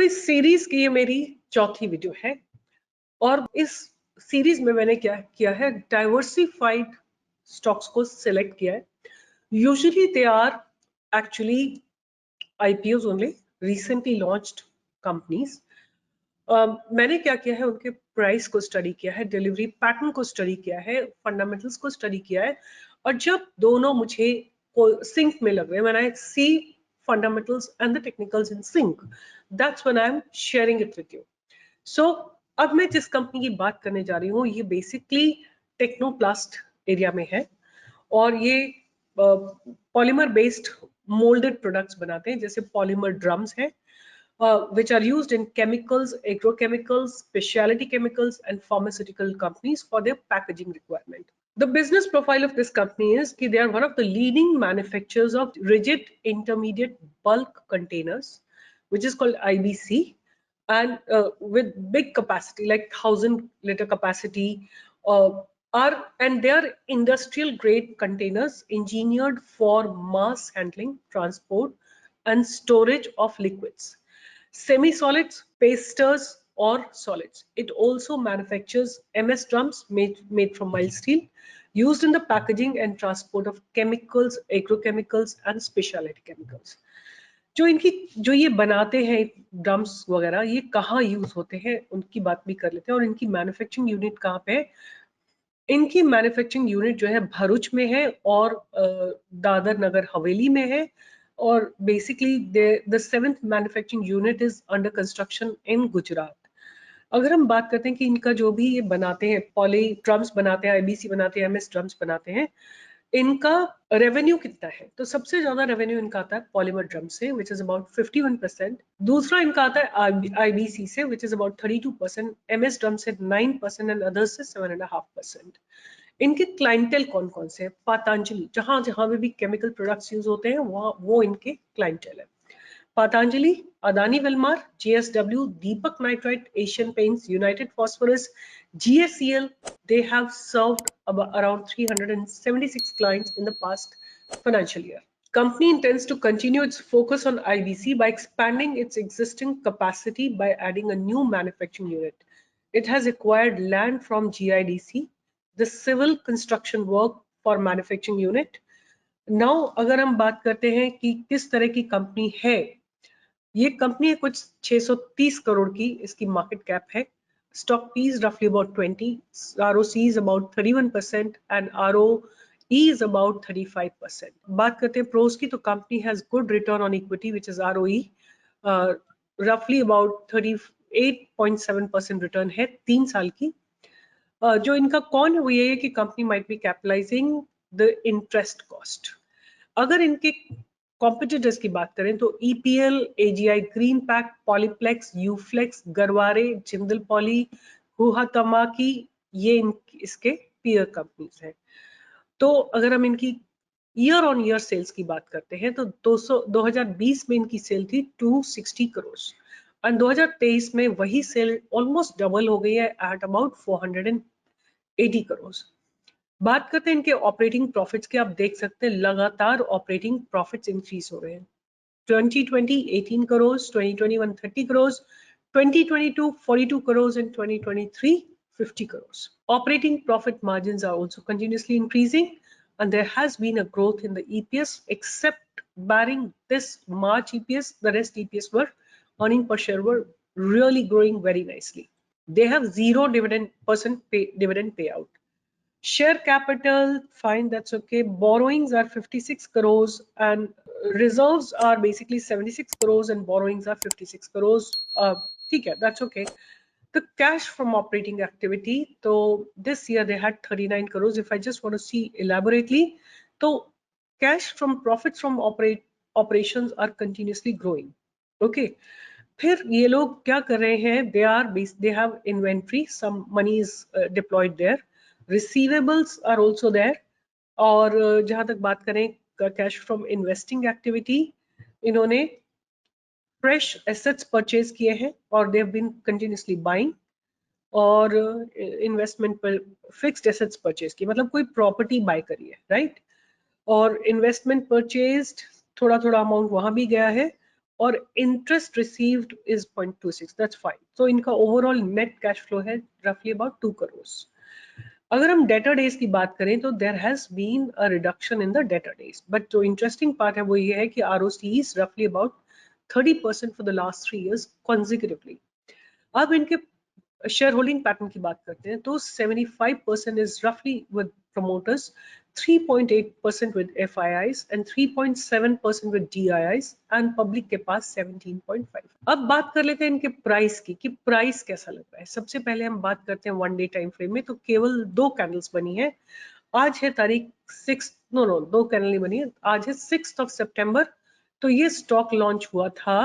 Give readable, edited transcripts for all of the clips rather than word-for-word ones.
इस सीरीज की ये मेरी चौथी वीडियो है और इस सीरीज में मैंने क्या किया है, डाइवर्सिफाइड स्टॉक्स को सिलेक्ट किया है. Usually they are actually IPOs only, recently launched companies. मैंने क्या किया है, उनके प्राइस को स्टडी किया है, डिलीवरी पैटर्न को स्टडी किया है, फंडामेंटल्स को स्टडी किया है, और जब दोनों मुझे सिंक में लग रहे हैं, when I see fundamentals and the technicals in sync, that's when I'm sharing it with you. So अब मैं जिस कंपनी की बात करने जा रही हूँ, ये बेसिकली टेक्नोप्लास्ट एरिया में है और ये पॉलीमर बेस्ड मोल्डेड प्रोडक्ट्स बनाते हैं, जैसे पॉलीमर ड्रम्स है, which are used in chemicals, agrochemicals, specialty chemicals, and pharmaceutical companies for their packaging requirement. The business profile of this company is that they are one of the leading manufacturers of rigid intermediate bulk containers, which is called IBC, and with big capacity, like 1,000-liter capacity, and they are industrial grade containers engineered for mass handling, transport, and storage of liquids, semi-solids, pasters, or solids. It also manufactures MS drums made from mild steel, used in the packaging and transport of chemicals, agrochemicals, and specialty chemicals. जो ये बनाते हैं drums वगैरह, ये कहाँ use होते हैं उनकी बात भी कर लेते हैं, और इनकी मैन्युफैक्चरिंग यूनिट कहाँ पे है. इनकी मैन्युफैक्चरिंग यूनिट जो है भरूच में है और दादर नगर हवेली में है, और basically the 7th manufacturing unit is under construction इन गुजरात. अगर हम बात करते हैं कि इनका जो भी ये बनाते हैं, पॉली ड्रम्स बनाते हैं, IBC बनाते हैं, MS ड्रम्स बनाते हैं, इनका रेवेन्यू कितना है, तो सबसे ज्यादा रेवेन्यू इनका आता है पॉलीमर ड्रम से, विच इज अबाउट 51%. दूसरा इनका आता है IBC से, which is about 32%, MS drum से 9% एंड अदर्स से 7.5%. इनके क्लाइंटेल कौन कौन से हैं? पतंजलि, जहां जहां भी केमिकल प्रोडक्ट्स यूज होते हैं वो इनके क्लाइंटेल है. Patanjali, Adani Wilmar, JSW, Deepak Nitrite, Asian Paints, United Phosphorus, GSCL, they have served around 376 clients in the past financial year. Company intends to continue its focus on IBC by expanding its existing capacity by adding a new manufacturing unit. It has acquired land from GIDC, the civil construction work for manufacturing unit. Now, अगर हम बात करते हैं कि किस तरह की company है, ये कंपनी है कुछ 630 करोड़ की इसकी मार्केट कैप है. स्टॉक पीज रफली about 20, ROC is about 31% and ROE is about 35%. बात करते हैं प्रोस की, तो company has good return on equity which is ROE रफली अबाउट 38.7% रिटर्न है 3 साल की. जो इनका कौन है वो ये है कि company might be capitalising the interest cost. अगर इनके कॉम्पिटिटर्स की बात करें तो EPL, AGI green pack, Polyplex, Uflex, Garware, Jindal poly, Huhtamaki, ये इसके पीयर कंपनीज हैं. तो अगर हम इनकी ईयर ऑन ईयर सेल्स की बात करते हैं तो 2020 में इनकी सेल थी 260 करोड़ और 2023 में वही सेल ऑलमोस्ट डबल हो गई है एट अबाउट 480 करोड़. बात करते हैं इनके ऑपरेटिंग प्रॉफिट्स के, आप देख सकते हैं लगातार ऑपरेटिंग प्रॉफिट्स इंक्रीज हो रहे हैं. 2020 18 crore, 2021 30 crore, 2022 42 crore and 2023 50 crore. Operating profit margins are also continuously increasing and there has been a growth in the EPS, except barring this March EPS, the rest EPS were earning per share were really growing very nicely. They have 0% dividend payout. Share capital, fine, that's okay. Borrowings are 56 crores and reserves are basically 76 crores and borrowings are 56 crores. Okay, that's okay. The cash from operating activity, so this year they had 39 crores. If I just want to see elaborately, so cash from profits from operations are continuously growing. Okay. फिर ये लोग क्या कर रहे हैं? They have inventory, some money is deployed there. Receivables are also there. और जहां तक बात करें कैश फ्रॉम इन्वेस्टिंग एक्टिविटी, इन्होंने फ्रेश एसेट्स परचेज किए हैं और they have been continuously buying, और इन्वेस्टमेंट पर फिक्स्ड एसेट्स परचेज की, मतलब कोई प्रॉपर्टी बाय करी है, राइट. और इन्वेस्टमेंट परचेज्ड थोड़ा थोड़ा अमाउंट वहां भी गया है और interest received is 0.26, that's fine. तो इनका ओवरऑल नेट कैश फ्लो है रफली अबाउट 2 करोड़. अगर हम डेटर डेज की बात करें तो there has been a reduction in the debtor days, but जो इंटरेस्टिंग पार्ट है वो ये है कि ROC इज रफली about 30% for the last 3 years consecutively. अब इनके शेयर होल्डिंग पैटर्न की बात करते हैं तो 75% इज रफली with promoters, 3.8% with FIIs and 3.7% with DIIs and public के पास 17.5. अब बात कर लेते हैं इनके प्राइस की कि प्राइस कैसा लग रहा है. सबसे पहले हम बात करते हैं 1 डे टाइम फ्रेम में. तो केवल 2 कैंडल्स बनी है. आज है तारीख 6, नो 2 कैंडल नहीं बनी है. आज है 6 सितंबर. तो ये स्टॉक लॉन्च हुआ था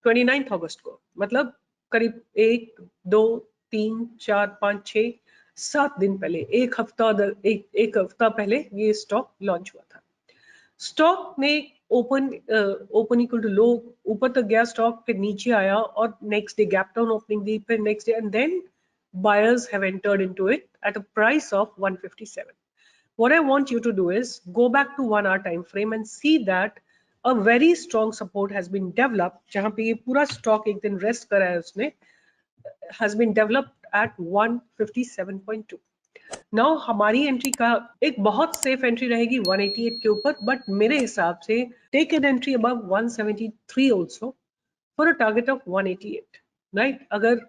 29 अगस्त को, मतलब करीब 1, 2, 3, 4, 5, 6, 7 दिन पहले, एक हफ्ता पहले ये स्टॉक लॉन्च हुआ था. स्टॉक ने ओपन इक्वल टू लो ऊपर तक गया स्टॉक, फिर नीचे आया और next day gap down opening दी, फिर next day and then buyers have entered into it at a price of 157. What I want you to do is go back to 1 hour time frame and see that a very strong support has been developed, जहां पे ये पूरा stock एक दिन rest करा है उसने, has been developed at 157.2. Now हमारी एंट्री का एक बहुत सेफ एंट्री रहेगी 188 के ऊपर, बट मेरे हिसाब से take an entry above 173 also for a target of 188, right. अगर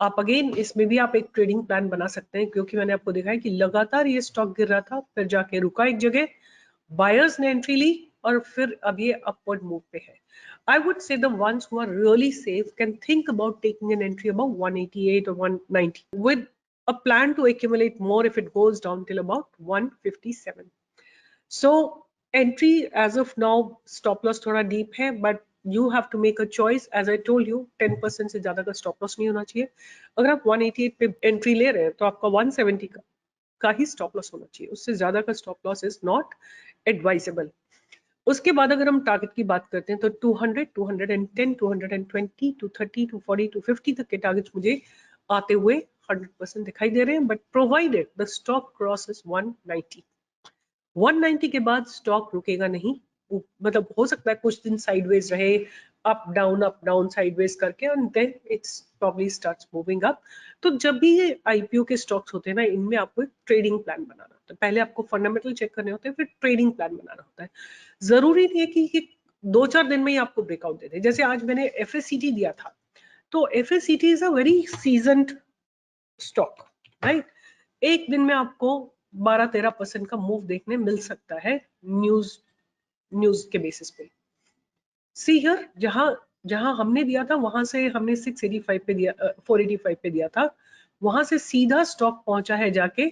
आप अगेन इसमें भी आप एक ट्रेडिंग प्लान बना सकते हैं, क्योंकि मैंने आपको देखा है कि लगातार ये स्टॉक गिर रहा था, फिर जाके रुका एक जगह, बायर्स ने एंट्री ली और फिर अब ये अपवर्ड मूव पे है. I would say the ones who are really safe can think about taking an entry above 188 or 190 with a plan to accumulate more if it goes down till about 157. So entry as of now, stop loss थोड़ा deep है, but you have to make a choice. As I told you, 10% से ज्यादा का stop loss नहीं होना चाहिए. अगर आप 188 पे entry ले रहे हैं तो आपका 170 का ही stop loss होना चाहिए. उससे ज्यादा का stop loss is not advisable. उसके बाद अगर हम टारगेट की बात करते हैं तो 200, 210, 220, 230, 240, 250 तक के टारगेट्स मुझे आते हुए 100% दिखाई दे रहे हैं, but provided the stock crosses 190. 190 के बाद स्टॉक रुकेगा नहीं. मतलब हो सकता है कुछ दिन साइडवेज रहे, अप डाउन साइडवेज करके, and then it's probably starts moving up. तो जब भी ये IPO के स्टॉक्स होते हैं ना, इनमें आपको एक ट्रेडिंग प्लान बनाना होता है. पहले आपको फंडामेंटल चेक करने होते हैं, फिर ट्रेडिंग प्लान बनाना होता है. जरूरी नहीं है कि ये 2-4 दिन में ही आपको ब्रेकआउट दे दे. जैसे आज मैंने FSCT दिया था, तो FSCT is a very seasoned stock, right. एक दिन में आपको 12-13% का मूव देखने मिल सकता है न्यूज के बेसिस पे. सी हियर, जहां जहां हमने दिया था वहां से हमने 685 पे दिया, 485 पे दिया था, वहां से सीधा स्टॉक पहुंचा है जाके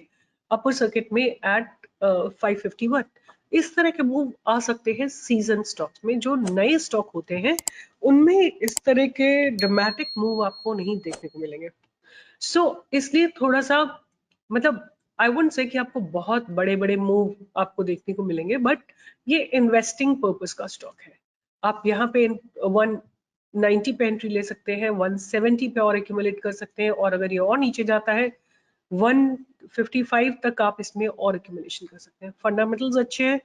अपर सर्किट में एट 551. इस तरह के मूव आ सकते हैं सीजन स्टॉक्स में. जो नए स्टॉक होते हैं उनमें इस तरह के ड्रामेटिक मूव आपको नहीं देखने को मिलेंगे. सो इसलिए थोड़ा सा, मतलब आई वुडंट से कि आपको बहुत बड़े बड़े मूव आपको देखने को मिलेंगे, बट ये इन्वेस्टिंग पर्पस का स्टॉक है. आप यहाँ पे 190 पे एंट्री ले सकते हैं, 170 पे और एक्यूमुलेट कर सकते हैं, और अगर ये और नीचे जाता है 155 तक आप इसमें और एक्यूमुलेशन कर सकते हैं. फंडामेंटल्स अच्छे हैं,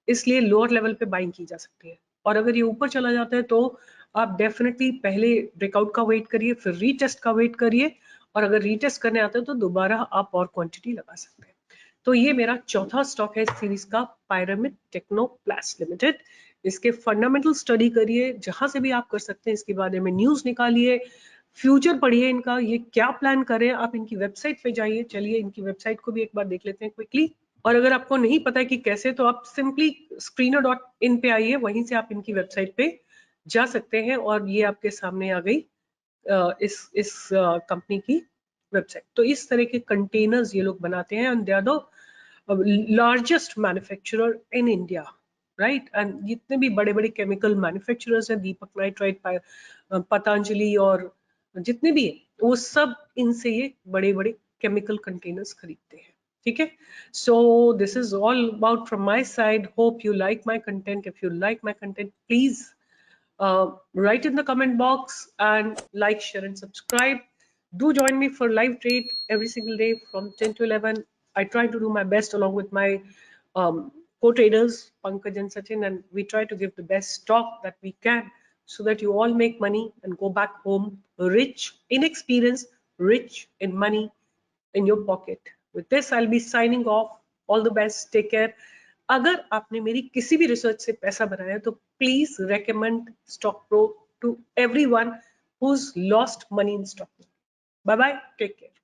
इसलिए लोअर लेवल पे बाइंग की जा सकती है. और अगर ये ऊपर चला जाता है तो आप डेफिनेटली पहले ब्रेकआउट का वेट करिए, फिर रीटेस्ट का वेट करिए, और अगर रीटेस्ट करने आता है तो दोबारा आप और क्वांटिटी लगा सकते हैं. तो ये मेरा चौथा स्टॉक है इस सीरीज का, पायरामिड टेक्नोप्लास्ट लिमिटेड. इसके फंडामेंटल स्टडी करिए, जहां से भी आप कर सकते हैं. इसके बारे में न्यूज निकालिए, फ्यूचर पढ़िए इनका, ये क्या प्लान करें. आप इनकी वेबसाइट पे जाइए. चलिए इनकी वेबसाइट को भी एक बार देख लेते हैं क्विकली. और अगर आपको नहीं पता है कि कैसे, तो आप सिंपली screener.in पे आइए, वहीं से आप इनकी वेबसाइट पे जा सकते हैं, और ये आपके सामने आ गई इस कंपनी की वेबसाइट. तो इस तरह के कंटेनर्स ये लोग बनाते हैं, and they are the largest manufacturer in India, right. And जितने भी बड़े बड़े केमिकल मैन्युफैक्चरर्स हैं, दीपक नाइट्राइट, पतंजलि और जितने भी हैं, वो सब इनसे ये बड़े बड़े केमिकल कंटेनर्स खरीदते हैं. ठीक है. So this is all about from my side. Hope you like my content. If you like my content, please write in the comment box and like, share and subscribe. Do join me for live trade every single day from 10 to 11. I try to do my best along with my co-traders Pankaj and Sachin, and we try to give the best stock that we can so that you all make money and go back home rich in experience, rich in money in your pocket. With this, I'll be signing off. All the best. Take care. अगर आपने मेरी किसी भी research से पैसा बनाया तो please recommend stock pro to everyone who's lost money in stock. Bye bye. Take care.